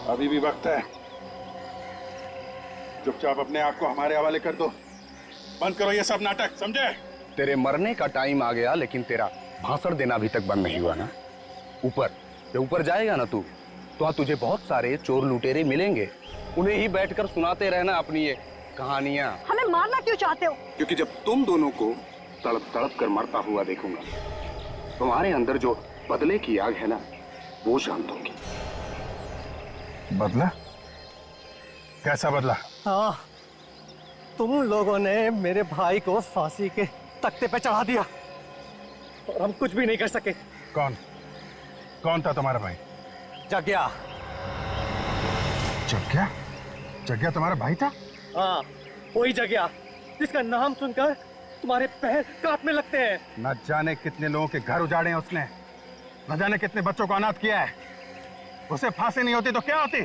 अभी भी वक्त है। चुपचाप अपने आप को हमारे हवाले कर दो। बंद करो ये सब नाटक, समझे? तेरे मरने का टाइम आ गया, लेकिन तेरा भाषण देना अभी तक बंद नहीं हुआ ना। जब ऊपर जाएगा ना तू, तो तुझे बहुत सारे चोर लुटेरे मिलेंगे। उन्हें ही बैठकर सुनाते रहना अपनी ये कहानियां। हमें मारना क्यों चाहते हो? क्योंकि जब तुम दोनों को तड़प तड़प कर मरता हुआ देखूंगा, तुम्हारे अंदर जो बदले की आग है ना, वो शांत होगी। बदला? कैसा बदला? हाँ, तुम लोगों ने मेरे भाई को फांसी के तख्ते पे चढ़ा दिया और हम कुछ भी नहीं कर सके। कौन था तुम्हारा भाई? जग्या। जग्या? जग्या तुम्हारा भाई था? हाँ, वही जग्या जिसका नाम सुनकर तुम्हारे पैर कांपने लगते हैं। न जाने कितने लोगों के घर उजाड़े हैं उसने, न जाने कितने बच्चों को अनाथ किया है। उसे फांसी नहीं होती तो क्या होती?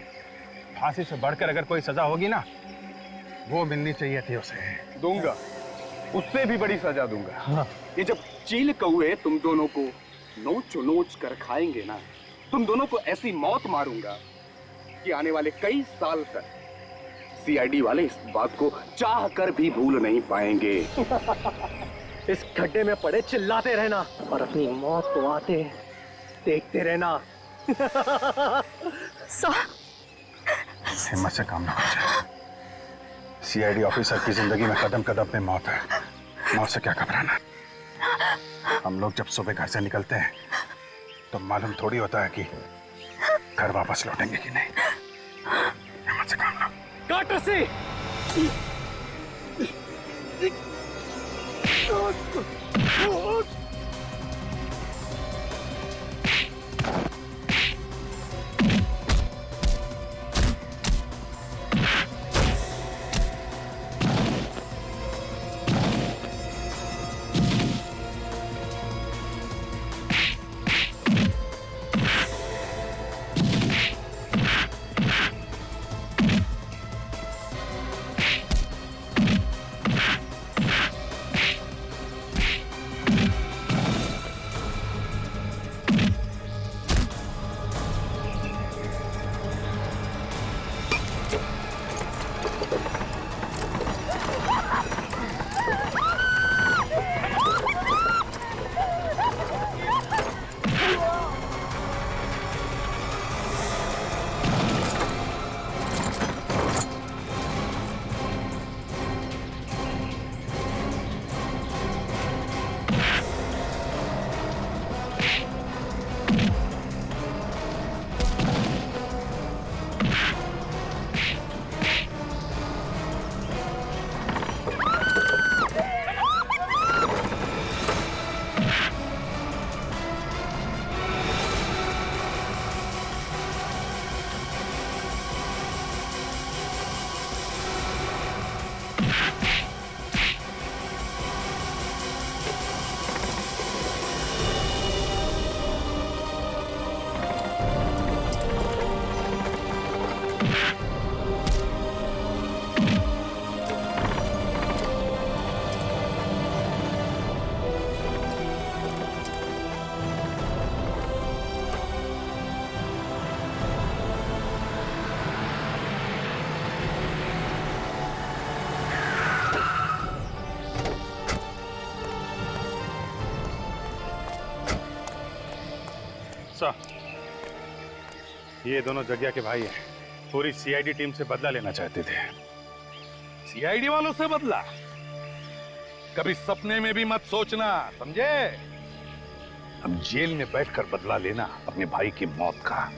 फांसी से बढ़कर अगर कोई सजा होगी ना, वो मिलनी चाहिए थी उसे। दूंगा, उससे भी बड़ी सजा दूंगा। हाँ। ये जब चील कौए तुम दोनों को नोच नोच कर खाएंगे ना, तुम दोनों को ऐसी मौत मारूंगा कि आने वाले कई साल तक सीआईडी वाले इस बात को चाह कर भी भूल नहीं पाएंगे। इस गड्ढे में पड़े चिल्लाते रहना और अपनी मौत को आते देखते रहना। हिम्मत से काम ना कर। सीआईडी ऑफिसर की जिंदगी में कदम कदम पे मौत है। मौत से क्या घबराना। हम लोग जब सुबह घर से निकलते हैं तो मालूम थोड़ी होता है कि घर वापस लौटेंगे कि नहीं। हिम्मत से काम लो। काट रस्सी। ये दोनों जग्या के भाई हैं। पूरी सीआईडी टीम से बदला लेना चाहते थे। सीआईडी वालों से बदला? कभी सपने में भी मत सोचना, समझे? अब जेल में बैठकर बदला लेना अपने भाई की मौत का।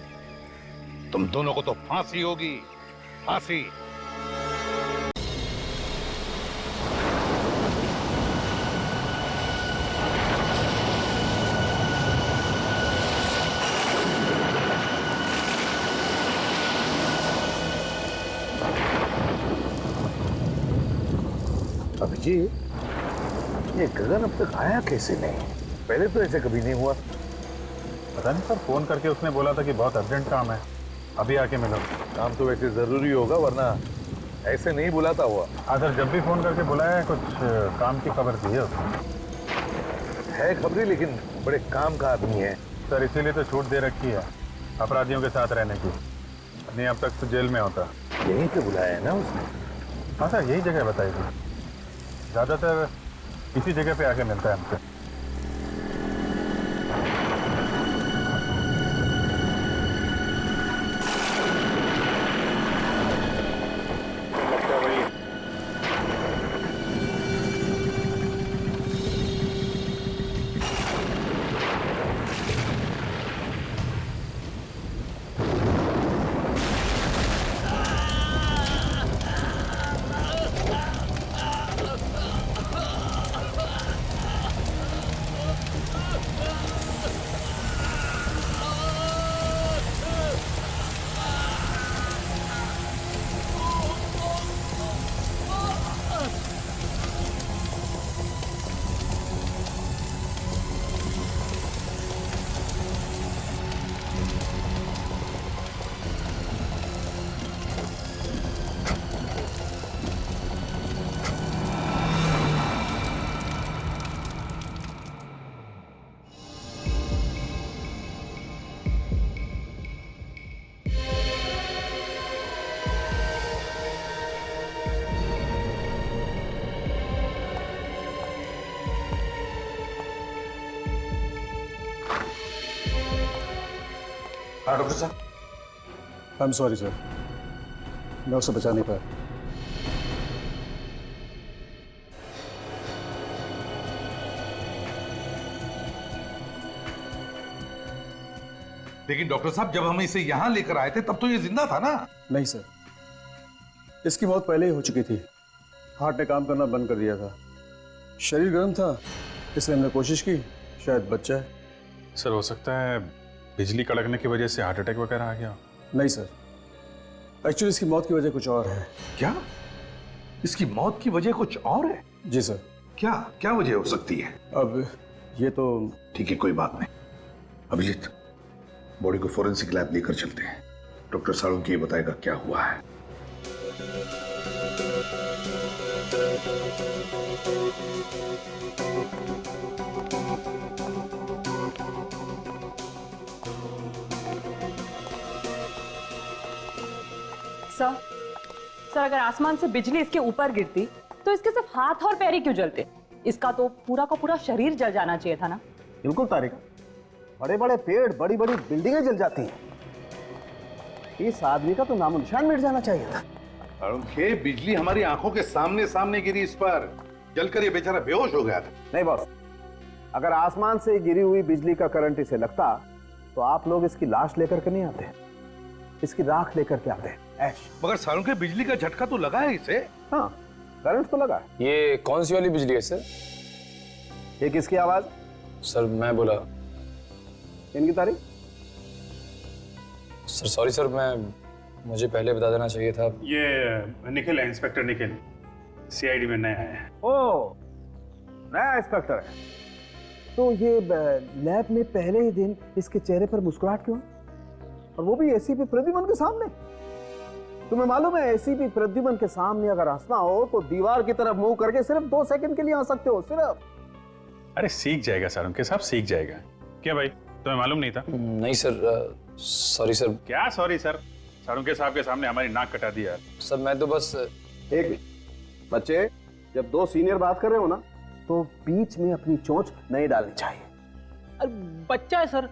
तुम दोनों को तो फांसी होगी, फांसी। अभिजीत, ये गगन अब तक आया कैसे नहीं? पहले तो ऐसे कभी नहीं हुआ। पता नहीं सर, फोन करके उसने बोला था कि बहुत अर्जेंट काम है, अभी आके मिलो। काम तो वैसे जरूरी होगा, वरना ऐसे नहीं बुलाता हुआ। हाँ सर, जब भी फोन करके बुलाया है कुछ काम की खबर दी है उसने। है खबरी, लेकिन बड़े काम का आदमी है सर, इसीलिए तो छूट दे रखी है अपराधियों के साथ रहने की। नहीं, अब तक तो जेल में होता। यहीं पे बुलाया है ना उसने? हाँ सर, यही जगह बताई थी। ज़्यादातर इसी जगह पे आके मिलता है हमसे। हाँ डॉक्टर साहब। आई एम सॉरी सर, मैं उसे बचा नहीं पाया। लेकिन डॉक्टर साहब, जब हम इसे यहाँ लेकर आए थे तब तो ये जिंदा था ना? नहीं सर, इसकी मौत पहले ही हो चुकी थी। हार्ट ने काम करना बंद कर दिया था। शरीर गर्म था, इसलिए हमने कोशिश की शायद बच जाए। सर, हो सकता है बिजली कड़कने की वजह से हार्ट अटैक वगैरह आ गया। नहीं सर, एक्चुअली इसकी मौत की वजह कुछ और है। क्या? इसकी मौत की वजह कुछ और है? जी सर। क्या क्या वजह हो सकती है? अब ये तो ठीक है, कोई बात नहीं। अभिजीत, बॉडी को फोरेंसिक लैब लेकर चलते हैं। डॉक्टर साळुंखे ये बताएगा क्या हुआ है। सर, अगर आसमान से बिजली इसके ऊपर गिरती तो इसके सिर्फ हाथ और पैर ही क्यों जलते? इसका तो पूरा का पूरा शरीर जल जाना चाहिए था ना। बिल्कुल तारिक, बड़े बड़े पेड़, बड़ी बड़ी बिल्डिंगें जल जाती हैं। इस आदमी का तो नामो निशान मिट जाना चाहिए था। साळुंखे, बिजली हमारी आंखों के सामने सामने गिरी इस पर, जलकर ये बेचारा बेहोश हो गया था। नहीं बॉस, अगर आसमान से गिरी हुई बिजली का करंट इसे लगता तो आप लोग इसकी लाश लेकर के नहीं आते, इसकी राख लेकर के आते। ऐश। मगर साळुंखे, बिजली का झटका तो लगा है इसे। हाँ, करंट तो लगा। ये कौन सी वाली बिजली है सर? ये किसकी आवाज? सर मैं बोला। इनकी तारीख? सर सॉरी सर, मुझे पहले बता देना चाहिए था। ये निखिल है, इंस्पेक्टर निखिल, सीआईडी में नया है। ओ, नया इंस्पेक्टर है। तो ये लैब में पहले ही दिन इसके चेहरे पर मुस्कुराहट क्यों, और वो भी एसीपी प्रद्युमन के सामने? तुम्हें मालूम है एसीपी प्रद्युमन के सामने अगर हंसना हो तो दीवार की तरफ मुंह करके सिर्फ 2 सेकंड के लिए हंस सकते हो, सिर्फ। अरे सीख जाएगा साळुंखे साहब, सीख जाएगा। क्या भाई, तुम्हें मालूम नहीं था? नहीं सर, सॉरी सर। क्या सॉरी सर? साळुंखे साहब के सामने हमारी नाक कटा दिया। सर मैं तो बस। एक बच्चे, जब 2 सीनियर बात कर रहे हो ना तो बीच में अपनी चोंच नहीं डालनी चाहिए। बच्चा है सर,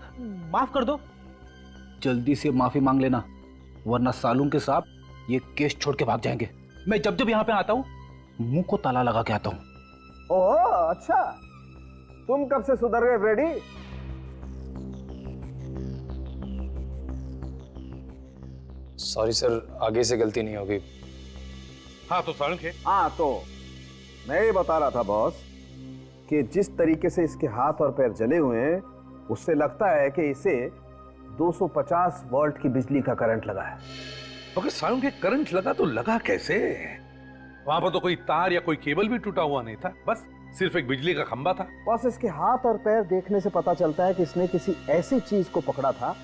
माफ कर दो। जल्दी से माफी मांग लेना, वरना साळुंखे साहब ये केस छोड़ के भाग जाएंगे। मैं जब जब यहाँ पे आता हूँ मुंह को ताला लगा के आता हूँ। ओह अच्छा, तुम कब से सुधर गए फ्रेडी? सॉरी सर, आगे से गलती नहीं होगी। हाँ तो साळुंखे, हाँ तो मैं ये बता रहा था बॉस कि जिस तरीके से इसके हाथ और पैर जले हुए हैं उससे लगता है कि इसे 250 वोल्ट की बिजली का करंट लगा है। मगर साळुंखे, करंट लगा तो लगा कैसे? वहां पर तो कोई तार या कोई केबल भी टूटा हुआ नहीं था, बस सिर्फ एक बिजली का खंभा था। बस इसके हाथ और पैर देखने से पता चलता है कि इसने किसी ऐसी चीज को पकड़ा था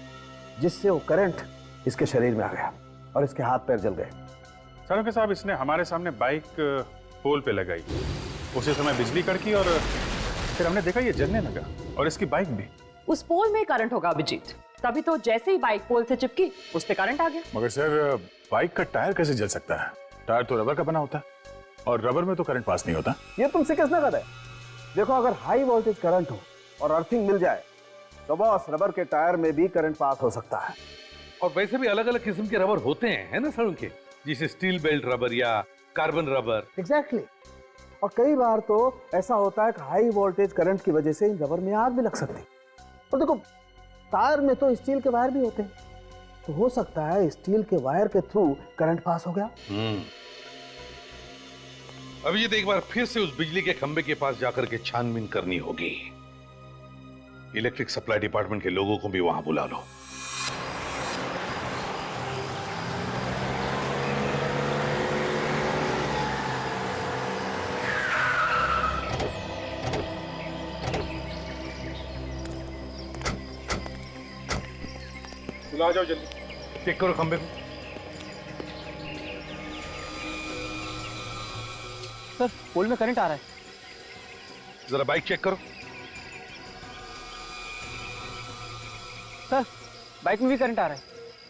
जिससे वो करंट इसके शरीर में आ गया और इसके हाथ पैर जल गए। साळुंखे साहब, इसने हमारे सामने बाइक पोल पे लगाई, उसी समय बिजली कड़की और फिर हमने देखा ये जलने लगा, और इसकी बाइक भी। उस पोल में करंट होगा अभिजीत। तभी तो जैसे ही बाइक पोल से चिपकी उस पे करंट आ गया। मगर सर बाइक का टायर कैसे जल सकता है? टायर तो रबर का बना होता है और रबर में तो करंट पास नहीं होता। ये तुमसे किसने कहा है? देखो, अगर हाई वोल्टेज करंट हो और अर्थिंग मिल जाए तो बॉस रबर के टायर में भी करंट पास हो सकता है। और वैसे भी अलग अलग किस्म के रबर होते हैं, है ना सालुंके के, जैसे स्टील बेल्ट रबर या कार्बन रबर। एग्जैक्टली। और कई बार तो ऐसा होता है कि हाई वोल्टेज करंट की वजह से इन रबर में आग भी लग सकती है। और देखो, टायर में तो स्टील के वायर भी होते हैं, तो हो सकता है स्टील के वायर के थ्रू करंट पास हो गया। अब ये तो एक बार फिर से उस बिजली के खंबे के पास जाकर के छानबीन करनी होगी। इलेक्ट्रिक सप्लाई डिपार्टमेंट के लोगों को भी वहां बुला लो। आ जाओ जल्दी। चेक करो खंबे को। सर पोल में करंट आ रहा है। जरा बाइक चेक करो। सर बाइक में भी करंट आ रहा है।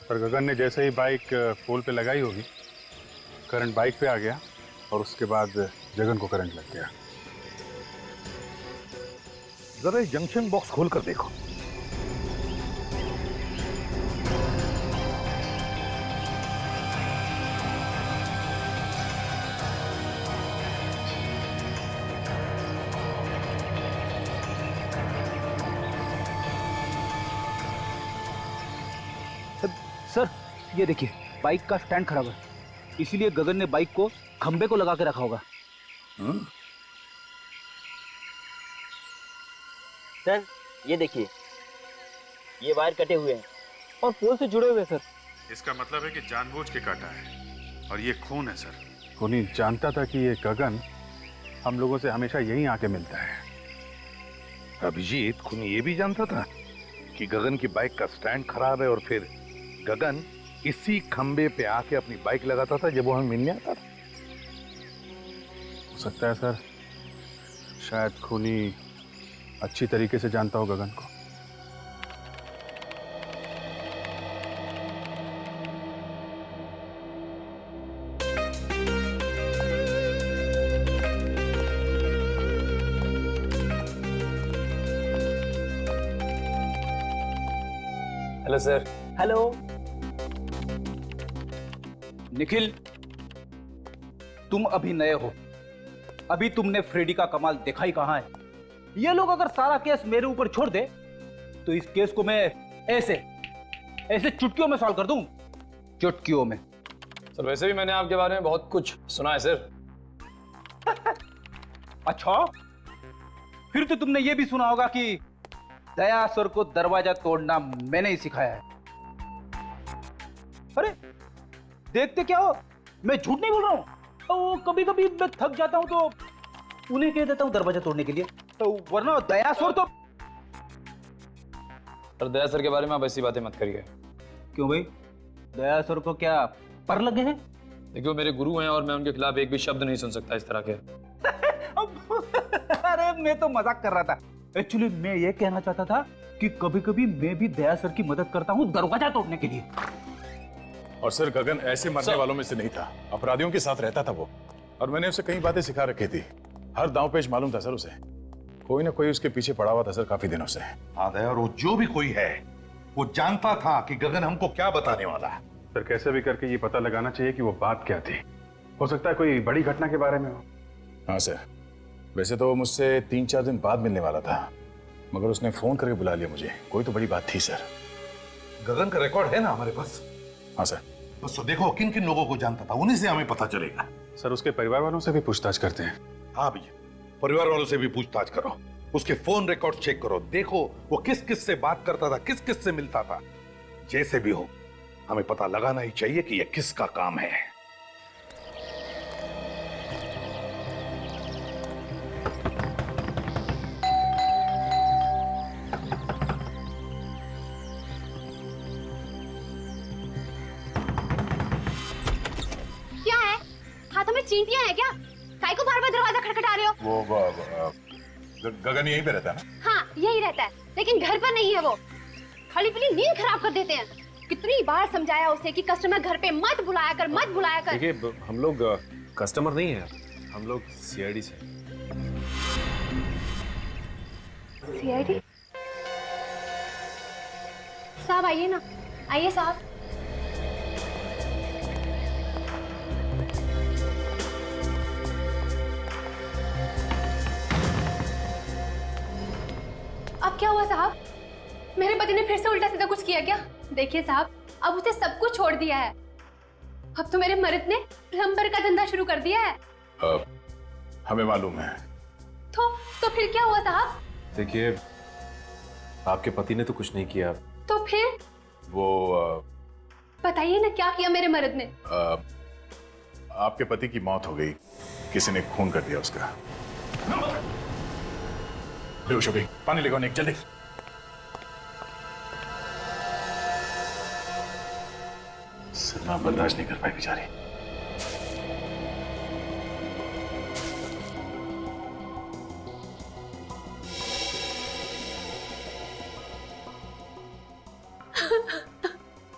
पर गगन ने जैसे ही बाइक पोल पे लगाई होगी, करंट बाइक पे आ गया और उसके बाद जगन को करंट लग गया। जरा ये जंक्शन बॉक्स खोल कर देखो। सर ये देखिए, बाइक का स्टैंड खराब है, इसीलिए गगन ने बाइक को खंबे को लगा के रखा होगा। सर ये देखिए, ये वायर कटे हुए हैं और पोल से जुड़े हुए हैं सर। इसका मतलब है कि जानबूझ के काटा है और ये खून है सर। खूनी जानता था कि ये गगन हम लोगों से हमेशा यहीं आके मिलता है। अभिजीत खूनी ये भी जानता था कि गगन की बाइक का स्टैंड खराब है और फिर गगन इसी खंबे पे आके अपनी बाइक लगाता था जब वो हमें मिलने आता था। हो सकता है सर, शायद खूनी अच्छी तरीके से जानता हो गगन को। Hello sir. हेलो। निखिल, तुम अभी नए हो, अभी तुमने फ्रेडी का कमाल देखा ही कहां है। ये लोग अगर सारा केस मेरे ऊपर छोड़ दे तो इस केस को मैं ऐसे ऐसे चुटकियों में सॉल्व कर दूं, चुटकियों में। सर वैसे भी मैंने आपके बारे में बहुत कुछ सुना है सर। अच्छा, फिर तो तुमने ये भी सुना होगा कि दयासुर को दरवाजा तोड़ना मैंने ही सिखाया है। अरे देखते क्या हो, मैं झूठ नहीं बोल रहा हूं। तो कभी कभी मैं थक जाता हूं तो उन्हें कह देता हूं दरवाजा तोड़ने के लिए, तो वरना दयासुर तो। सर दया सर के बारे में आप ऐसी बातें मत करिए। क्यों भाई, दयासुर को क्या पर लगे हैं? देखिए वो मेरे गुरु हैं और मैं उनके खिलाफ एक भी शब्द नहीं सुन सकता इस तरह के। अरे मैं तो मजाक कर रहा था। एक्चुअली मैं ये कहना चाहता था कि कभी कभी मैं भी दया सर की मदद करता हूँ दरवाजा तोड़ने के लिए। और सर गगन ऐसे मरने वालों में से नहीं था, अपराधियों के साथ रहता था वो, और मैंने उसे कई बातें सिखा रखी थी। हर दांव पेच मालूम था सर उसे, कोई ना कोई उसके पीछे पड़ा हुआ था सर काफी दिनों से। हाँ दया, और वो जो भी कोई है वो जानता था कि गगन हमको क्या बताने वाला है। सर कैसे भी करके ये पता लगाना चाहिए कि वो बात क्या थी। हो सकता है कोई बड़ी घटना के बारे में हो। हाँ सर, वैसे तो वो मुझसे 3-4 दिन बाद मिलने वाला था, मगर उसने फोन करके बुला लिया मुझे। कोई तो बड़ी बात थी सर। गगन का रिकॉर्ड है ना हमारे पास? हाँ सर। बस तो देखो किन किन लोगों को जानता था, उन्हीं से हमें पता चलेगा। सर उसके परिवार वालों से भी पूछताछ करते हैं। हाँ भैया, परिवार वालों से भी पूछताछ करो, उसके फोन रिकॉर्ड चेक करो, देखो वो किस किस से बात करता था, किस किस से मिलता था। जैसे भी हो हमें पता लगाना ही चाहिए कि यह किसका काम है। क्या है? हाथों में चींटियां हैं क्या? काहे को बार-बार दरवाजा खटखटा रहे हो? वो गगन यहीं पे रहता है ना? हाँ, यही रहता है, लेकिन घर पर नहीं है वो। खाली पीली नींद खराब कर देते हैं। कितनी बार समझाया उसे कि कस्टमर घर पे मत बुलाया कर, मत बुलाया कर। देखिए हम लोग कस्टमर नहीं है, हम लोग सीआईडी से। सीआईडी? साहब आइए ना, आइए साहब। अब क्या हुआ साहब? मेरे पति ने फिर से उल्टा सीधा कुछ किया क्या? देखिए साहब, अब उसे सब कुछ छोड़ दिया है। अब तो मेरे मर्द ने प्लम्बर का धंधा शुरू कर दिया है। हमें मालूम है। तो फिर क्या हुआ साहब? देखिए आपके पति ने तो कुछ नहीं किया। तो फिर? वो बताइए ना, क्या किया मेरे मर्द ने? आपके पति की मौत हो गई, किसी ने खून कर दिया उसका। बेहोश हो गई, पानी लेकर निक जल्दी। सदमा बर्दाश्त नहीं कर पाई बेचारी।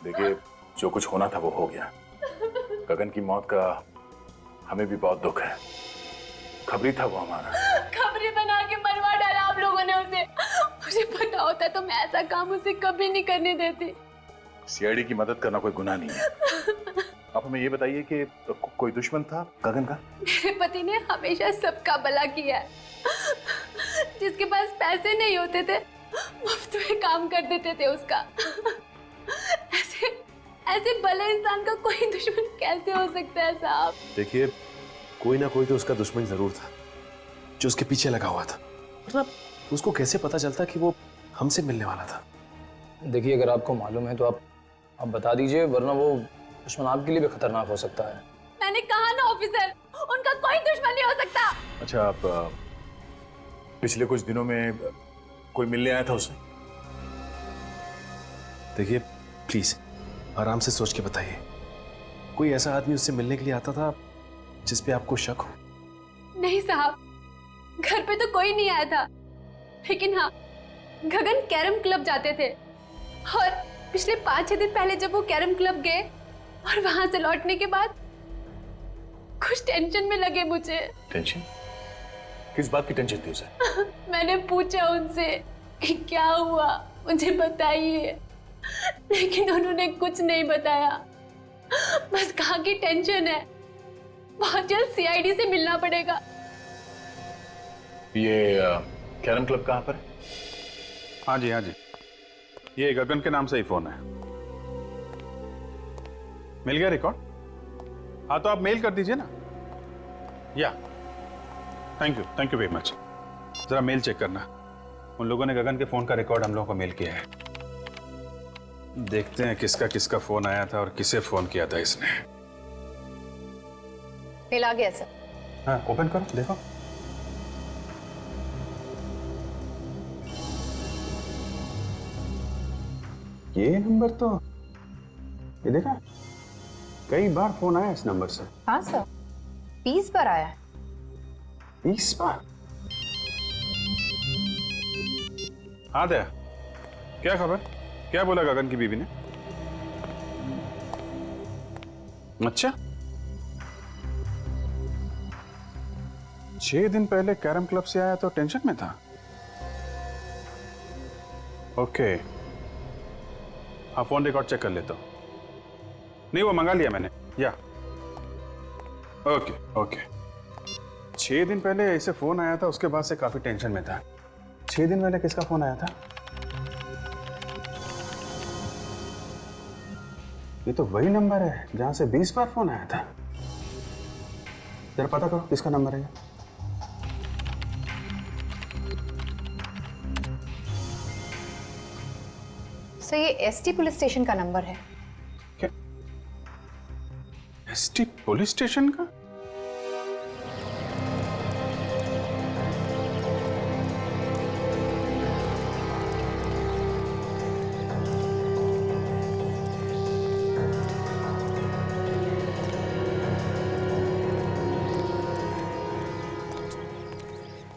देखिए जो कुछ होना था वो हो गया। गगन की मौत का हमें भी बहुत दुख है। खबरी था वो हमारा। खबरी बना के मरवा डाला आप लोगों ने उसे। मुझे पता होता तो मैं ऐसा काम उसे कभी नहीं करने देती। सीआईडी की मदद करना कोई गुनाह नहीं है। आप हमें ये बताइए कि कोई दुश्मन था गगन का? मेरे पति ने हमेशा सबका भला किया है। जिसके पास पैसे नहीं होते थे मुफ्त में काम कर देते थे उसका। ऐसे भले इंसान का कोई दुश्मन कैसे हो सकता है साहब? देखिए कोई ना कोई तो उसका दुश्मन जरूर था जो उसके पीछे लगा हुआ था। मतलब उसको कैसे पता चलता कि वो हमसे मिलने वाला था? देखिए अगर आपको मालूम है तो आप बता दीजिए, वरना वो दुश्मन आपके लिए भी खतरनाक हो सकता है। मैंने कहा ना ऑफिसर, उनका कोई दुश्मन नहीं हो सकता। अच्छा, आप पिछले कुछ दिनों में कोई मिलने आया था उसे? देखिए प्लीज आराम से सोच के बताइए। कोई ऐसा आदमी उससे मिलने के लिए आता था जिस पे आपको शक हो? नहीं साहब, घर पे तो कोई नहीं आया था। लेकिन हाँ, गगन कैरम क्लब जाते थे और पिछले 5-6 दिन पहले जब वो कैरम क्लब गए और वहां से लौटने के बाद कुछ टेंशन में लगे मुझे। टेंशन? किस बात की टेंशन थी उसे? मैंने पूछा उनसे कि क्या हुआ, मुझे बताइए, लेकिन उन्होंने कुछ नहीं बताया। बस कहा कि टेंशन है, बहुत जल्द सीआईडी से मिलना पड़ेगा। ये कैरम क्लब कहाँ पर है? हाँ जी, हाँ जी, ये गगन के नाम से ही फोन है। मिल गया रिकॉर्ड? हाँ तो आप मेल कर दीजिए ना। या थैंक यू वेरी मच। जरा मेल चेक करना, उन लोगों ने गगन के फोन का रिकॉर्ड हम लोगों को मेल किया है। देखते हैं किसका किसका फोन आया था और किसे फोन किया था इसने। मेल आ गया सर। हाँ ओपन करो, देखो। ये नंबर तो, ये देखा, कई बार फोन आया इस नंबर से। हाँ सर, 20 बार आया है। 20 बार? हाँ दया, क्या खबर? क्या बोला गगन की बीवी ने? अच्छा, 6 दिन पहले कैरम क्लब से आया तो टेंशन में था। ओके, हाँ फोन रिकॉर्ड चेक कर लेता हूं। नहीं वो मंगा लिया मैंने। या ओके ओके। 6 दिन पहले ऐसे फोन आया था, उसके बाद से काफी टेंशन में था। 6 दिन पहले किसका फोन आया था? ये तो वही नंबर है जहां से 20 बार फोन आया था। जरा पता करो किसका नंबर है। सर ये एसटी पुलिस स्टेशन का नंबर है। क्या? एसटी पुलिस स्टेशन का?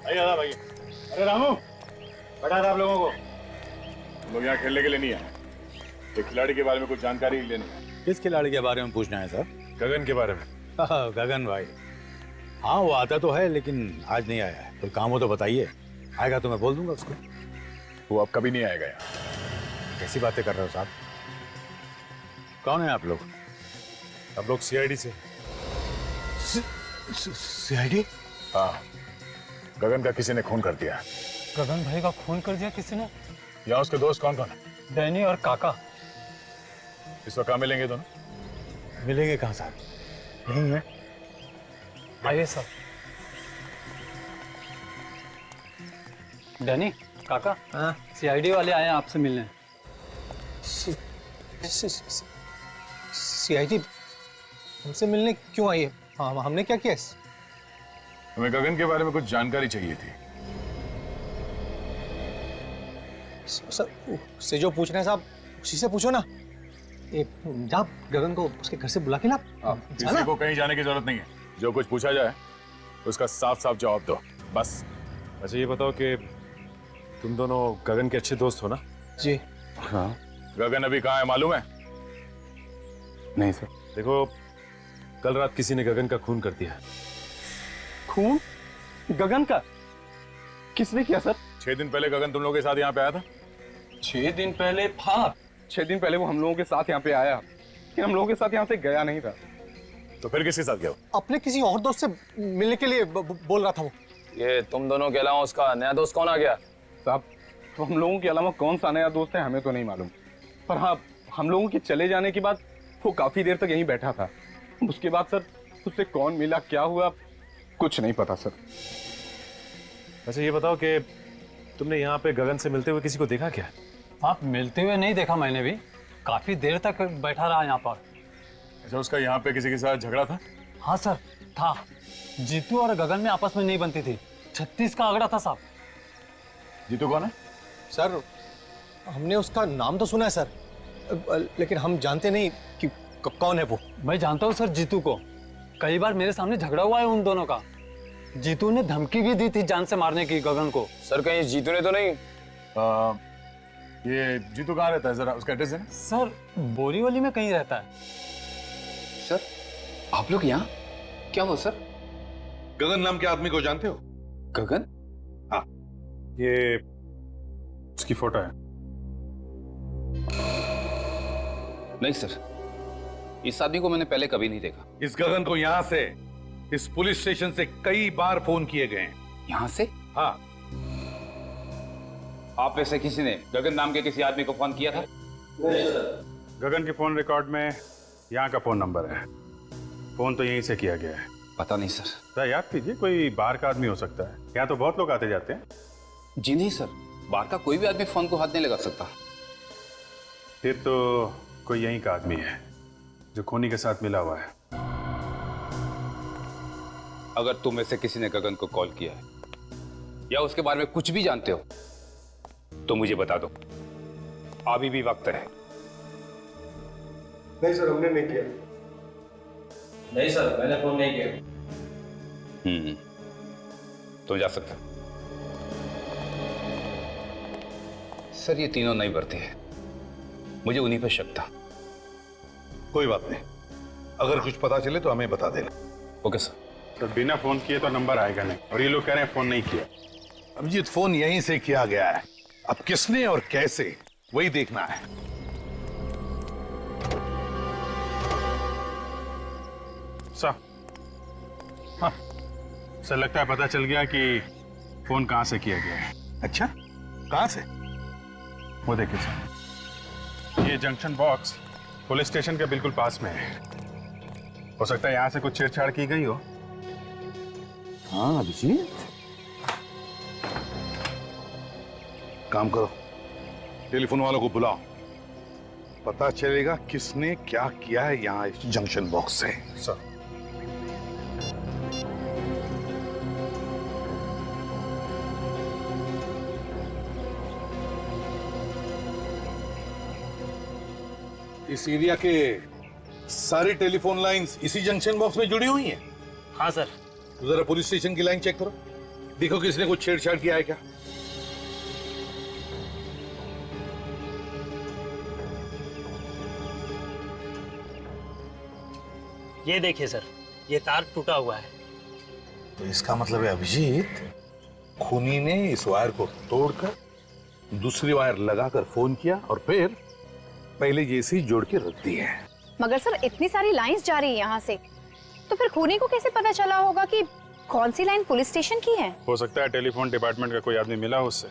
भैया, अरे रामू, बैठा था आप लोगों को। तुम लोग यहाँ खेलने के लिए नहीं आए। एक खिलाड़ी के बारे में कुछ जानकारी लेनी है। किस खिलाड़ी के बारे में पूछना है सर? गगन के बारे में। गगन भाई, हाँ वो आता तो है लेकिन आज नहीं आया है। कोई काम हो तो बताइए, आएगा तो मैं बोल दूंगा उसको। वो अब कभी नहीं आएगा यहाँ। कैसी बातें कर रहे हो साहब? कौन है आप लोग? हम लोग सीआईडी से। सीआईडी? हाँ, गगन का किसी ने खून कर दिया। गगन भाई का खून कर दिया किसी ने? यहाँ उसके दोस्त कौन कौन है? डैनी और काका। इस वक्त कहाँ मिलेंगे दोनों? मिलेंगे कहाँ साहब? नहीं है। आइए सर। डैनी, काका, सीआईडी वाले आए हैं आपसे मिलने। सीआईडी हमसे मिलने क्यों आई है? हाँ, हमने क्या किया? हमें गगन के बारे में कुछ जानकारी चाहिए थी। सर, उससे जो पूछ रहे हैं साहब, उसी से पूछो ना। जा गगन को उसके घर से बुला के ला। किसी को कहीं जाने की जरूरत नहीं है। जो कुछ पूछा जाए उसका साफ साफ जवाब दो, बस। अच्छा ये बताओ कि तुम दोनों गगन के अच्छे दोस्त हो ना? जी हाँ। गगन अभी कहाँ है मालूम है? नहीं सर। देखो, कल रात किसी ने गगन का खून कर दिया। खून? गगन का? किसने किया सर? 6 दिन पहले गगन तुम लोगों के साथ यहाँ पे आया था। 6 दिन पहले? हाँ, 6 दिन पहले वो हम लोगों के साथ यहाँ पे आया, लेकिन हम लोगों के साथ यहाँ से गया नहीं था। तो फिर किसके साथ गया? अपने किसी और दोस्त से मिलने के लिए बोल रहा था वो। ये तुम दोनों के अलावा उसका नया दोस्त कौन आ गया? साहब, तो हम लोगों के अलावा कौन सा नया दोस्त है हमें तो नहीं मालूम, पर हाँ, हम लोगों के चले जाने के बाद वो काफी देर तक यहीं बैठा था। उसके बाद सर उससे कौन मिला, क्या हुआ, कुछ नहीं पता सर। अच्छा ये बताओ कि तुमने यहाँ पे गगन से मिलते हुए किसी को देखा क्या? आप मिलते हुए नहीं देखा मैंने भी। काफी देर तक बैठा रहा यहाँ पर। अच्छा, उसका यहाँ पे किसी के साथ झगड़ा था? हाँ सर, था। जीतू और गगन में आपस में नहीं बनती थी। 36 का आंकड़ा था साहब। जीतू कौन है? सर, हमने उसका नाम तो सुना है सर, लेकिन हम जानते नहीं कि कौन है वो। मैं जानता हूँ सर जीतू को। कई बार मेरे सामने झगड़ा हुआ है उन दोनों का। जीतू ने धमकी भी दी थी जान से मारने की गगन को। सर कहीं जीतू ने तो नहीं? ये जीतू कहाँ रहता है, जरा उसका एड्रेस है? सर बोरीवली में कहीं रहता है। सर आप लोग यहाँ? क्या हुआ सर? गगन नाम के आदमी को जानते हो? गगन? हाँ, ये उसकी फोटो है। नहीं सर, इस आदमी को मैंने पहले कभी नहीं देखा। इस गगन को यहाँ से, इस पुलिस स्टेशन से कई बार फोन किए गए हैं। यहाँ से? हाँ। आप में से किसी ने गगन नाम के किसी आदमी को फोन किया था? नहीं सर। गगन के फोन रिकॉर्ड में यहाँ का फोन नंबर है। फोन तो यहीं से किया गया है। पता नहीं सर। सर याद कीजिए, कोई बाहर का आदमी हो सकता है। यहाँ तो बहुत लोग आते जाते हैं। जी नहीं सर, बाहर का कोई भी आदमी फोन को हाथ नहीं लगा सकता। फिर तो कोई यहीं का आदमी है जो खूनी के साथ मिला हुआ है। अगर तुम में से किसी ने गगन को कॉल किया है या उसके बारे में कुछ भी जानते हो तो मुझे बता दो, अभी भी वक्त है। नहीं सर, हमने नहीं किया। नहीं सर, मैंने फोन नहीं किया। तुम जा सकते हो। सर ये तीनों नहीं बढ़ते हैं, मुझे उन्हीं पर शक था। कोई बात नहीं, अगर कुछ पता चले तो हमें बता देना। Okay sir. तो बिना फोन किए तो नंबर आएगा नहीं, और ये लोग कह रहे हैं फोन नहीं किया। अभिजीत, फोन यहीं से किया गया है, अब किसने और कैसे वही देखना है। सर, हाँ सर, लगता है पता चल गया कि फोन कहां से किया गया है। अच्छा, कहां से? वो देखिए सर, ये जंक्शन बॉक्स पुलिस स्टेशन के बिल्कुल पास में है। हो सकता है यहां से कुछ छेड़छाड़ की गई हो। हाँ अभिजीत, काम करो, टेलीफोन वालों को बुलाओ, पता चलेगा किसने क्या किया है यहाँ इस जंक्शन बॉक्स से। सर इस एरिया के सारी टेलीफोन लाइंस इसी जंक्शन बॉक्स में जुड़ी हुई हैं? हाँ सर। तो जरा पुलिस स्टेशन की लाइन चेक करो, देखो किसने कुछ छेड़छाड़ किया है क्या। ये देखिए सर, ये तार टूटा हुआ है। तो इसका मतलब है अभिजीत खूनी ने इस वायर को तोड़कर दूसरी वायर लगाकर फोन किया और फिर पहले जैसी जोड़ के रख दी है। मगर सर इतनी सारी लाइंस जा रही है यहाँ से, तो फिर खूनी को कैसे पता चला होगा कि कौन सी लाइन पुलिस स्टेशन की है? हो सकता है टेलीफोन डिपार्टमेंट का कोई आदमी मिला उससे।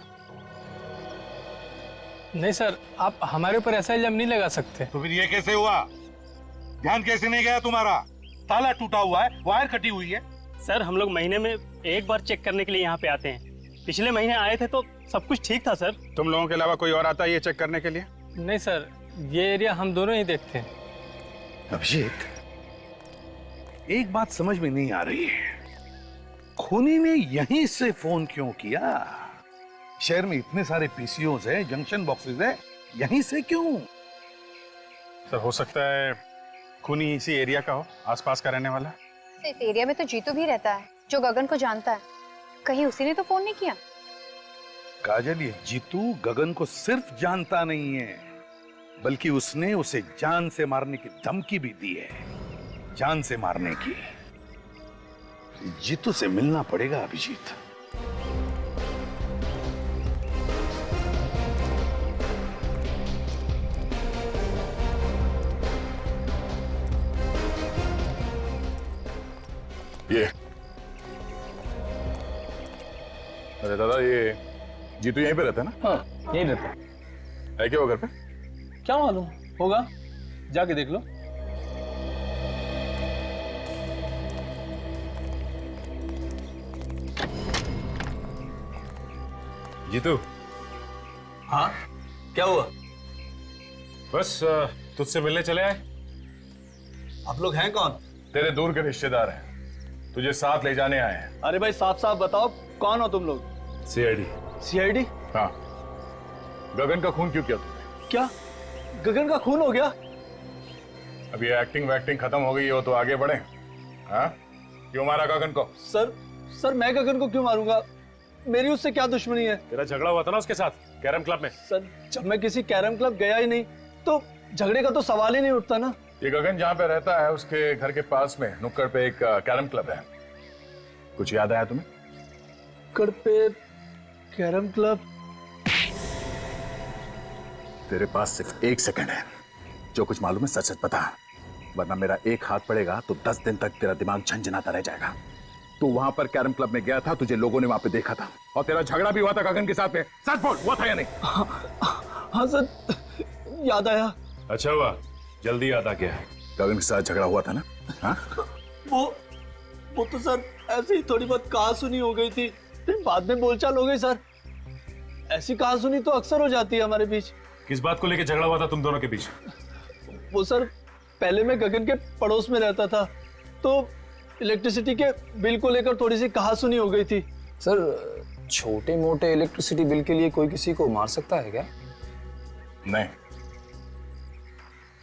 नहीं सर, आप हमारे ऊपर ऐसा इल्जाम नहीं लगा सकते। तो फिर ये कैसे हुआ? ध्यान कैसे नहीं गया तुम्हारा? ताला टूटा हुआ है, वायर कटी हुई है। सर हम लोग महीने में एक बार चेक करने के लिए यहाँ पे आते हैं। पिछले महीने आए थे तो सब कुछ ठीक था सर। तुम लोगों के अलावा कोई और आता है ये चेक करने के लिए? नहीं सर, ये एरिया हम दोनों ही देखते हैं। अभिजीत, एक बात समझ में नहीं आ रही है, खूनी ने यहीं से फोन क्यों किया? शहर में इतने सारे पीसीओस है, जंक्शन बॉक्सेस है, यहीं से क्यों? सर हो सकता है खूनी इसी एरिया का हो, आसपास का रहने वाला। इस एरिया में तो जीतू भी रहता है जो गगन को जानता है। कहीं उसी ने तो फोन नहीं किया? काजल, ये जीतू गगन को सिर्फ जानता नहीं है, बल्कि उसने उसे जान से मारने की धमकी भी दी है। जान से मारने की। जीतू से मिलना पड़ेगा अभिजीत। ये अरे दादा, ये जीतू यहीं पे रहता है ना? हाँ यहीं रहता है क्या वो घर पे? क्या मालूम होगा, जाके देख लो। जीतू। हाँ क्या हुआ? बस तुझसे मिलने चले आए। आप लोग हैं कौन? तेरे दूर के रिश्तेदार हैं, तुझे साथ ले जाने आए हैं। अरे भाई साफ साफ बताओ, कौन हो तुम लोग? सीआईडी। सीआईडी? हाँ। गगन का खून क्यों किया तुमने? क्या गगन का खून हो गया? अब ये एक्टिंग वैक्टिंग खत्म हो गई हो तो आगे बढ़े। हाँ, क्यों मारा गगन को? सर मैं गगन को क्यों मारूंगा? मेरी उससे क्या दुश्मनी है? तेरा झगड़ा हुआ था ना उसके साथ कैरम क्लब में। सर जब मैं किसी कैरम क्लब गया ही नहीं तो झगड़े का तो सवाल ही नहीं उठता ना। ये गगन जहाँ पे रहता है उसके घर के पास में नुक्कड़ पे एक कैरम क्लब है। कुछ याद आया तुम्हें? नुक्कड़ पे कैरम क्लब? तेरे पास सिर्फ 1 सेकंड है, जो कुछ मालूम है सच सच बता, वरना मेरा एक हाथ पड़ेगा तो 10 दिन तक तेरा दिमाग झंझनाता रह जाएगा। तू वहां पर कैरम क्लब में गया था, तुझे लोगों ने वहां पे देखा था, और तेरा झगड़ा भी हुआ था गगन के साथ में। सच बोल, हुआ था या नहीं? हाँ सर, याद आया। अच्छा हुआ, जल्दी याद आ गया। गगन के साथ झगड़ा हुआ था ना? हाँ? वो तो सर ऐसे ही थोड़ी बहुत कहा सुनी हो गई थी, फिर बाद में बोलचाल हो गई सर। ऐसी कहा सुनी तो अक्सर हो जाती है हमारे बीच। किस बात को लेकर झगड़ा हुआ था तुम दोनों के बीच? वो सर, पहले मैं गगन के पड़ोस में रहता था, तो इलेक्ट्रिसिटी के बिल को लेकर थोड़ी सी कहासुनी हो गई थी। सर छोटे मोटे इलेक्ट्रिसिटी बिल के लिए कोई किसी को मार सकता है क्या? नहीं।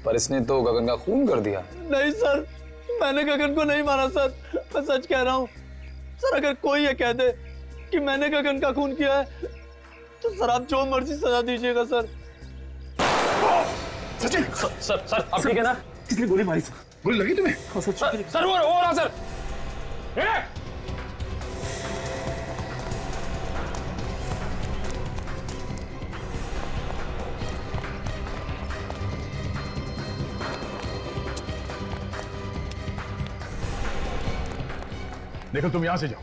पर इसने तो गगन का खून कर दिया। नहीं सर, मैंने गगन को नहीं मारा सर, मैं सच कह रहा हूँ सर। अगर कोई ये कह दे कि मैंने गगन का खून किया है तो सर आप जो मर्जी सजा दीजिएगा सर। सचिन! सर आप ठीक है ना? किसने गोली मारी? गोली लगी तुम्हें? सर वो रहा सर। देखो तुम यहां से जाओ।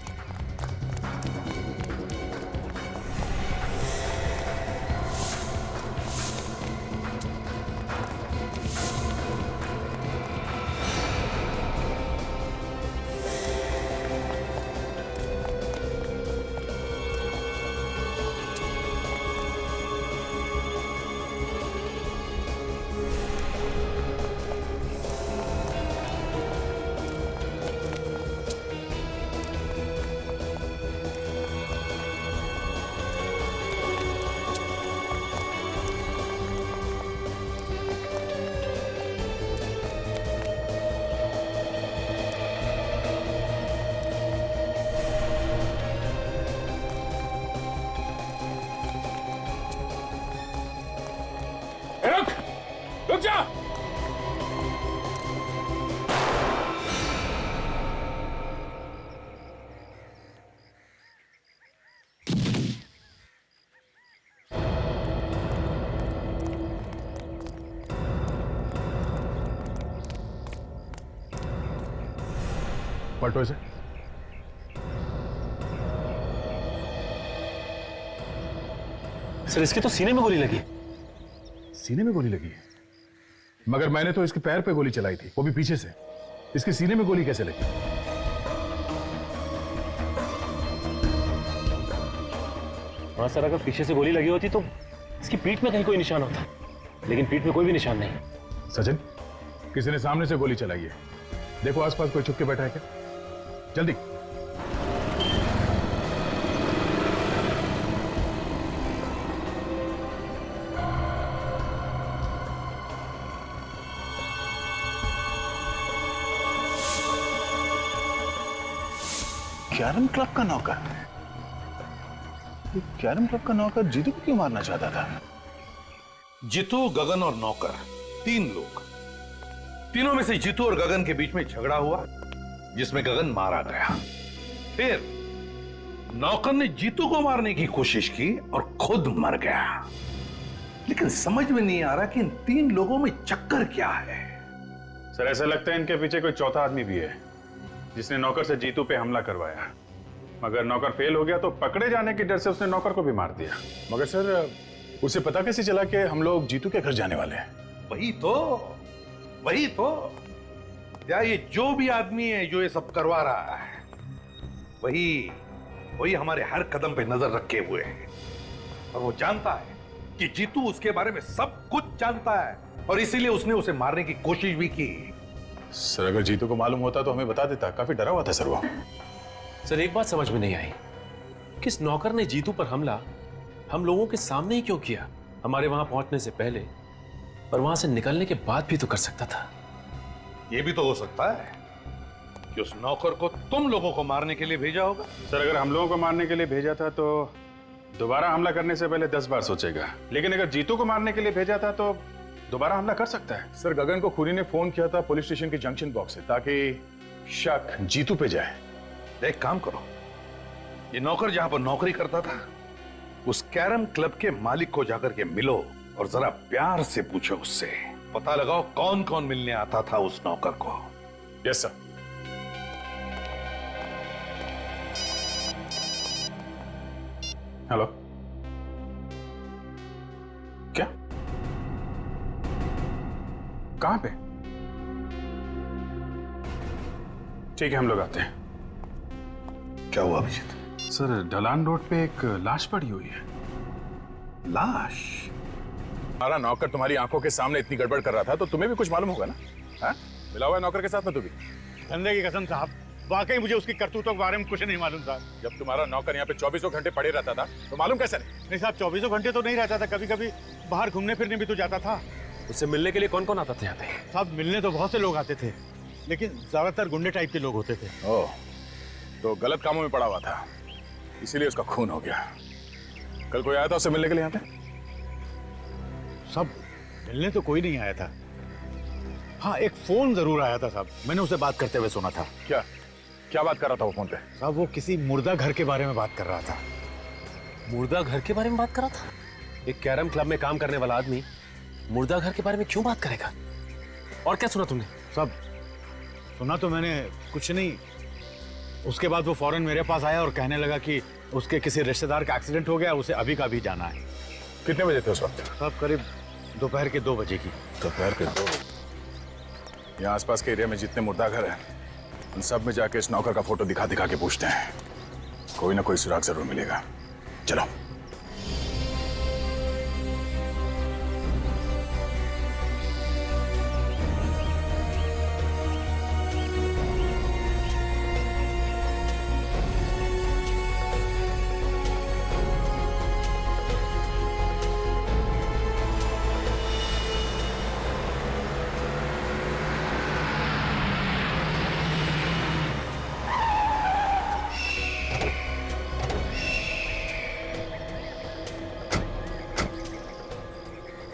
पलटो इसे। सर इसके तो सीने में गोली लगी। सीने में गोली लगी है? मगर मैंने तो इसके पैर पे गोली चलाई थी, वो भी पीछे से। इसके सीने में गोली कैसे लगी? हाँ सर, अगर पीछे से गोली लगी होती तो इसकी पीठ में कहीं कोई निशान होता, लेकिन पीठ में कोई भी निशान नहीं। सचिन, किसी ने सामने से गोली चलाई है। देखो आसपास कोई छुप के बैठा है क्या? जल्दी। कैरम क्लब का नौकर? ये कैरम क्लब का नौकर जीतू को क्यों मारना चाहता था? जीतू, गगन और नौकर, 3 लोग। तीनों में से जीतू और गगन के बीच में झगड़ा हुआ, जिसमें गगन मारा गया। फिर नौकर ने जीतू को मारने की कोशिश की और खुद मर गया। लेकिन समझ में नहीं आ रहा कि इन 3 लोगों में चक्कर क्या है। सर, ऐसा लगता है इनके पीछे कोई चौथा आदमी भी है, जिसने नौकर से जीतू पे हमला करवाया। मगर नौकर फेल हो गया तो पकड़े जाने के डर से उसने नौकर को भी मार दिया। मगर सर, उसे पता कैसे चला कि हम लोग जीतू के घर जाने वाले हैं? वही तो या ये जो भी आदमी है जो ये सब करवा रहा है, वही हमारे हर कदम पे नजर रखे हुए है। और वो जानता है कि जीतू उसके बारे में सब कुछ जानता है, और इसीलिए उसने उसे मारने की कोशिश भी की। सर, अगर जीतू को मालूम होता तो हमें बता देता। काफी डरा हुआ था सर वो। सर एक बात समझ में नहीं आई, किस नौकर ने जीतू पर हमला हम लोगों के सामने ही क्यों किया? हमारे वहां पहुंचने से पहले और वहां से निकलने के बाद भी तो कर सकता था। ये भी तो हो सकता है कि उस नौकर को तुम लोगों को मारने के लिए भेजा होगा। सर, अगर हम लोगों को मारने के लिए भेजा था तो दोबारा हमला करने से पहले 10 बार सोचेगा। लेकिन अगर जीतू को मारने के लिए भेजा था तो दोबारा हमला कर सकता है। सर, गगन को खूनी ने फोन किया था पुलिस स्टेशन के जंक्शन बॉक्स से, ताकि शक जीतू पे जाए। एक काम करो, ये नौकर जहां पर नौकरी करता था उस कैरम क्लब के मालिक को जाकर के मिलो और जरा प्यार से पूछो उससे, पता लगाओ कौन कौन मिलने आता था उस नौकर को। Yes sir. हेलो, क्या? कहां पे? ठीक है, हम लोग आते हैं। क्या हुआ अभिजीत? सर, ढलान रोड पे एक लाश पड़ी हुई है। लाश? हमारा नौकर तुम्हारी आंखों के सामने इतनी गड़बड़ कर रहा था तो तुम्हें भी कुछ मालूम होगा ना? हाँ? मिला हुआ है नौकर के साथ में तू भी? धंधे की कसम साहब, वाकई मुझे उसकी करतूतों के बारे में कुछ नहीं मालूम साहब। जब तुम्हारा नौकर यहाँ पे 24 घंटे पड़े रहता था तो मालूम कैसे नहीं? नहीं साहब, 24 घंटे तो नहीं रहता था, कभी कभी बाहर घूमने फिरने भी तो जाता था। उससे मिलने के लिए कौन कौन आता था यहाँ पे? साहब, मिलने तो बहुत से लोग आते थे, लेकिन ज्यादातर गुंडे टाइप के लोग होते थे। ओह, तो गलत कामों में पड़ा हुआ था, इसीलिए उसका खून हो गया। कल कोई आया था उससे मिलने के लिए यहाँ पे? सब मिलने तो कोई नहीं आया था। हाँ, एक फोन जरूर आया था साहब, मैंने उसे बात करते हुए सुना था। क्या क्या बात कर रहा था वो फोन पे? साहब, वो किसी मुर्दा घर के बारे में बात कर रहा था। मुर्दा घर के बारे में बात कर रहा था? एक कैरम क्लब में काम करने वाला आदमी मुर्दा घर के बारे में क्यों बात करेगा? और क्या सुना तुमने? सब सुना तो मैंने कुछ नहीं। उसके बाद वो फौरन मेरे पास आया और कहने लगा कि उसके किसी रिश्तेदार का एक्सीडेंट हो गया, उसे अभी का अभी जाना है। कितने बजे थे उस वक्त? साहब, करीब दोपहर के 2 बजे की। दोपहर के 2 बजे? यहाँ आसपास के एरिया में जितने मुर्दा घर हैं उन सब में जाके इस नौकर का फोटो दिखा दिखा के पूछते हैं, कोई ना कोई सुराग जरूर मिलेगा। चलो।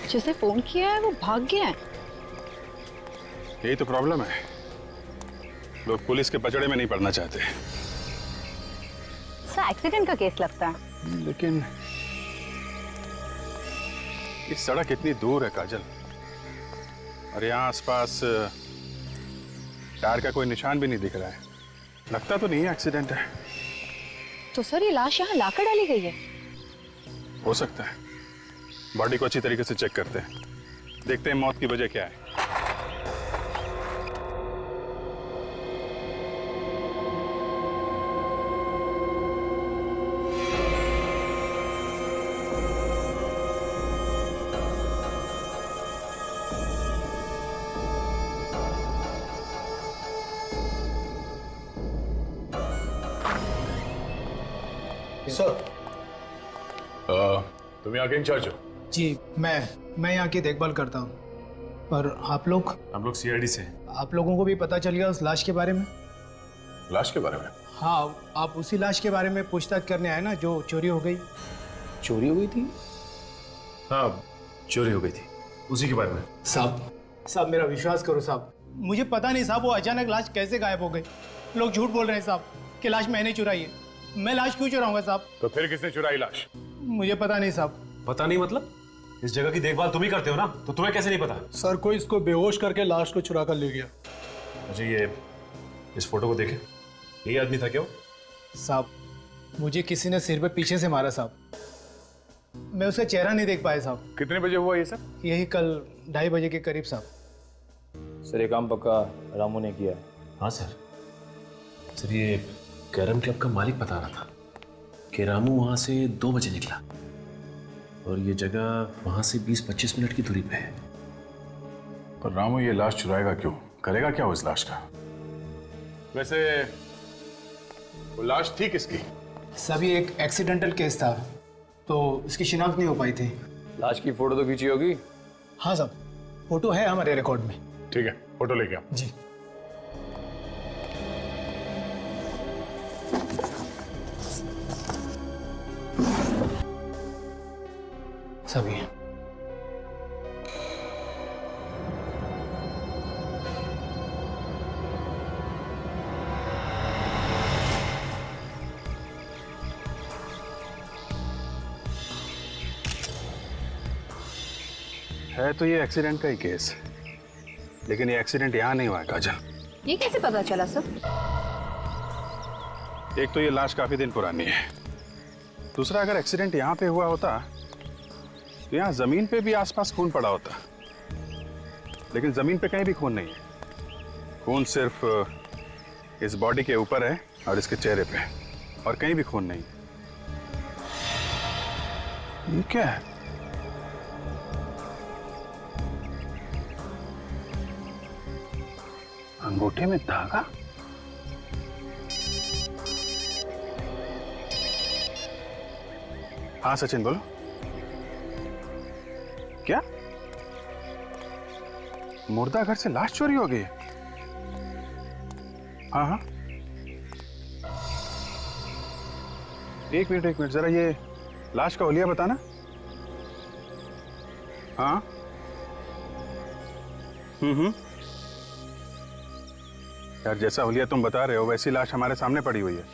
जिसे फोन किया है वो भाग गया है। यही तो प्रॉब्लम है, लोग पुलिस के पचड़े में नहीं पड़ना चाहते। सर, एक्सीडेंट का केस लगता है। लेकिन इस सड़क इतनी दूर है काजल, और यहाँ आसपास टायर का कोई निशान भी नहीं दिख रहा है। लगता तो नहीं है एक्सीडेंट है। तो सर ये लाश यहाँ लाकर डाली गई है? हो सकता है। बॉडी को अच्छी तरीके से चेक करते हैं, देखते हैं मौत की वजह क्या है। सर तुम यहाँ के इंचार्ज हो? जी मैं यहाँ की देखभाल करता हूँ। पर आप लोग? हम लोग सीआईडी से। आप लोगों को भी पता चल गया उस लाश के बारे में? लाश के बारे में? हाँ, आप उसी लाश के बारे में पूछताछ करने आए ना जो चोरी हो गई? चोरी हो गई थी? हाँ, चोरी हो गई थी, उसी के बारे में। साहब मेरा विश्वास करो साहब, मुझे पता नहीं साहब वो अचानक लाश कैसे गायब हो गई। लोग झूठ बोल रहे हैं साहब कि लाश मैंने चुराई है। मैं लाश क्यों चुराऊंगा साहब? तो फिर किसने चुराई लाश? मुझे पता नहीं साहब। पता नहीं मतलब? इस जगह की देखभाल तुम ही करते हो ना, तो तुम्हें कैसे नहीं पता? सर कोई इसको बेहोश करके लाश को चुरा कर ले गया। अच्छा, ये इस फोटो को देखें, यही आदमी था क्या वो? साहब मुझे किसी ने सिर पे पीछे से मारा साहब, मैं उसका चेहरा नहीं देख पाया साहब। कितने बजे हुआ ये सब? यही कल 2:30 बजे के करीब साहब। सर ये काम पक्का रामू ने किया है? हाँ सर। सर ये कैरम क्लब का मालिक बता रहा था कि रामू वहाँ से 2 बजे निकला और ये जगह वहाँ से 20-25 मिनट की दूरी पे है। पर रामू ये लाश चुराएगा क्यों? करेगा क्या उस लाश का? वैसे वो लाश थी किसकी? सभी एक एक्सीडेंटल केस था तो इसकी शिनाख्त नहीं हो पाई थी। लाश की फोटो तो खींची होगी? हाँ साहब, फोटो है हमारे रिकॉर्ड में। ठीक है, फोटो लेके आओ। जी। सभी है तो ये एक्सीडेंट का ही केस, लेकिन ये एक्सीडेंट यहाँ नहीं हुआ है काजल। ये कैसे पता चला सर? एक तो ये लाश काफी दिन पुरानी है, दूसरा अगर एक्सीडेंट यहाँ पे हुआ होता तो यहाँ जमीन पे भी आसपास खून पड़ा होता, लेकिन जमीन पे कहीं भी खून नहीं है। खून सिर्फ इस बॉडी के ऊपर है और इसके चेहरे पे, और कहीं भी खून नहीं। ये क्या है? अंगूठे में धागा? हाँ सचिन बोलो। क्या मुर्दा घर से लाश चोरी हो गई? हाँ हाँ, एक मिनट जरा ये लाश का हुलिया बताना। हाँ यार, जैसा हुलिया तुम बता रहे हो वैसी लाश हमारे सामने पड़ी हुई है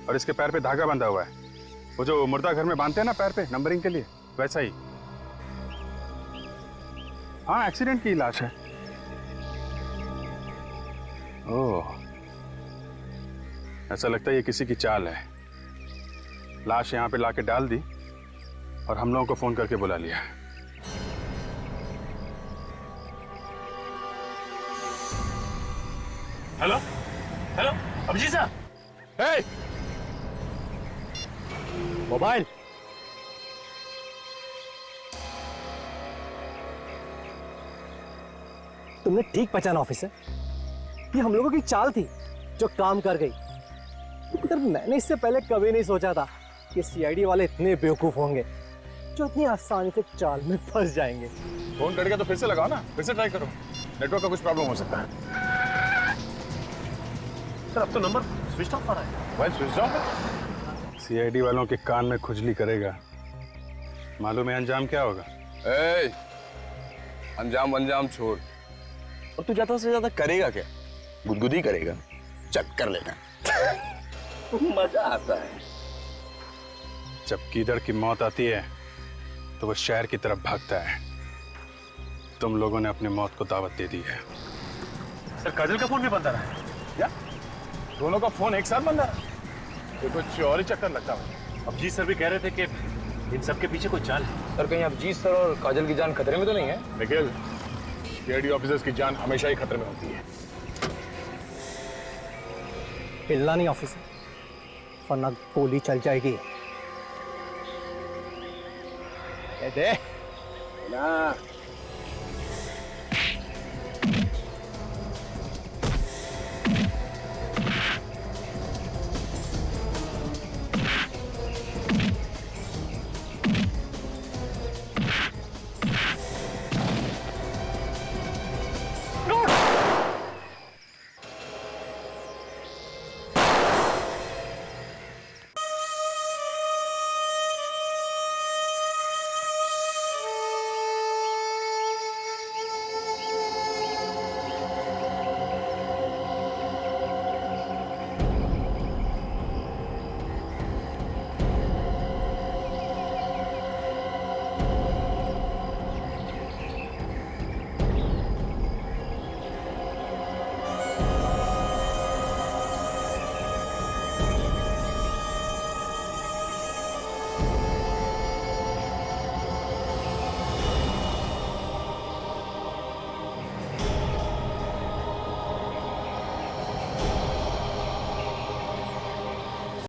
और इसके पैर पे धागा बंधा हुआ है, वो जो मुर्दा घर में बांधते हैं ना पैर पे नंबरिंग के लिए, वैसा ही। हाँ, एक्सीडेंट की लाश है। ओह, ऐसा लगता है ये किसी की चाल है। लाश यहाँ पे लाके डाल दी और हम लोगों को फोन करके बुला लिया। हेलो हेलो, अभिजीत साहब। हे, मोबाइल। तुमने ठीक पहचाना ऑफिसर, ये हम लोगों की चाल थी जो काम कर गई। मगर मैंने इससे पहले कभी नहीं सोचा था कि सीआईडी वाले इतने बेवकूफ होंगे जो इतनी आसानी से चाल में फंस जाएंगे। फोन कट गया तो फिर से लगाओ ना, फिर से ट्राई करो, नेटवर्क का कुछ प्रॉब्लम हो सकता है। सर अब तो नंबर स्विच ऑफ आ रहा है। मोबाइल स्विच ऑफ है? सीआईडी वालों के कान में खुजली करेगा, मालूम है अंजाम क्या होगा? अंजाम अंजाम छोड़, और तू ज्यादा से ज्यादा करेगा क्या? गुदगुदी करेगा, चक्कर लेना। मजा आता है। जब कीदड़ की मौत आती है तो वो शहर की तरफ भागता है। तुम लोगों ने अपनी मौत को दावत दे दी है। सर काजल का फोन भी बंद आ रहा है क्या? दोनों का फोन एक साथ बंद है। ये कुछ और ही चक्कर लगता है। अभिजीत सर भी कह रहे थे कि इन सबके पीछे कोई चाल है। सर कहीं अभिजीत सर और काजल की जान खतरे में तो नहीं है? निखिल, सीआईडी ऑफिसर्स की जान हमेशा ही खतरे में होती है। हिलना नहीं ऑफिसर, वरना गोली चल जाएगी। दे ना